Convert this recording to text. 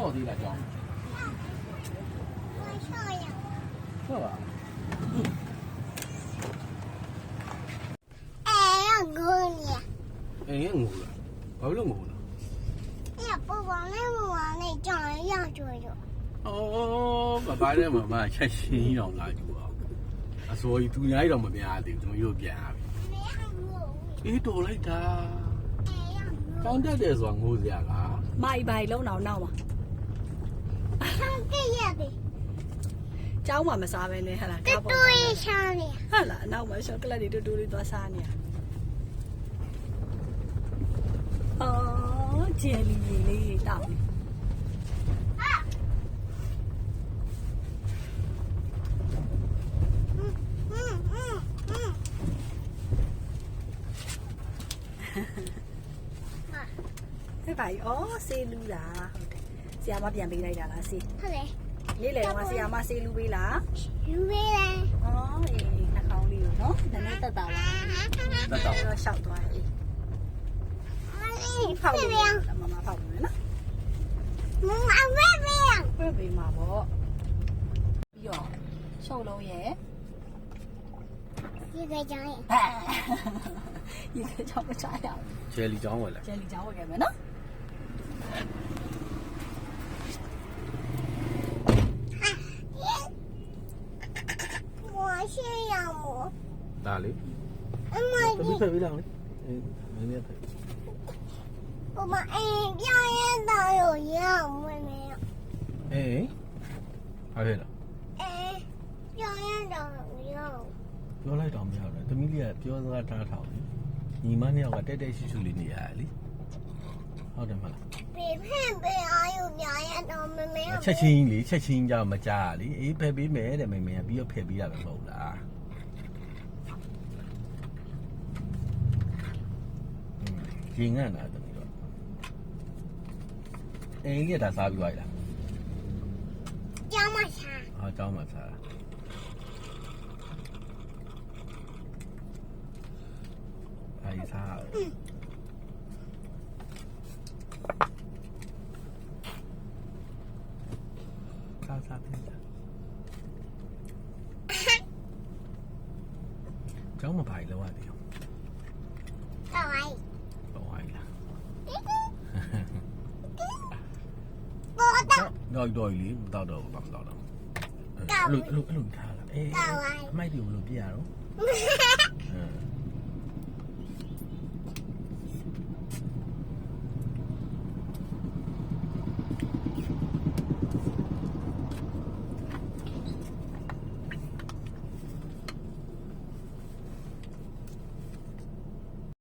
ဆော့သေးလားကြောင်းဆော့ပါငိုလားဘာလို့ငိုလဲ爸爸那我那长样就有。哦，爸爸那妈妈吃新样啦就啊，所以都伢一种没变的，怎么又变啊？咦，多来的，刚才在说我这个，买白老闹闹嘛，上这样的，找我们啥玩意哈啦？这多一箱的。哈啦，那我们说个来的都多啥呢？哦，这里里到。拜拜哦，ဆေးလူလားဟုတ်တယ်။ဆရာမပြန်ပေးလိုက်တာလားဆေး။ဟုတ်တယ်။နေ့လယ်ကဆရာမဆေးလူပေးလား။လူပေးတယ်။အော်အေးနှာခေါင်းလေးကိုနော်။နည်းနည်းတက်တာလား။တက်တာတော့ရှောက်သွားတယ်။ဖောက်လို့မမဖောက်လို့နော်။မမဝဲပေးရ။ပြေးပေးမှာပေါ့။ပြီးတော့ရှုပ်လုံးရဲ့ဒီကကြောင်းရဲ့ဒီကကြောင်းမချရအောင်เจลลี่ကြောင်းဝင်လာเจลลี่ကြောင်းဝင်ခဲ့မယ်နော်我是养母ဒါလေသမီးဖက်ပေးလောက်လေအေးနည်းနည်းဖက်我们表演到有样妹妹အေးဟာလေလား表演到有样ပြောလိုက်တော့မရဘူးသမီးလေးကပြောစကားတားထောင်ညီမနှစ်ယောက်ကတက်တက်ရှိရှိလေးနေရလေဟုတ်တယ်မလား别啊有表演到妹妹ချက်ချင်းလေချက်ချင်းကြောင့်မကြားလေအေးဖက်ပေးမယ်တဲ့မေမေကပြီးတော့ဖက်ပေးရမှာမဟုတ်လားရင်ငတ်တာသမီးတော့အေးကြီးကဒါစားပြီးသွားပြီလား教嘛啥ဟောကျောင်းမှာစားတာအေးစားစားတယ်ကျောင်းမှာဘာလဲဝါတယ်到来တော့ဝိုင်းလား我တော့လေမတော့တော့ဘာမတော့တော့အဲ့လိုထားလာအေးမိုက်တယ်ဘလို့ပြရတော့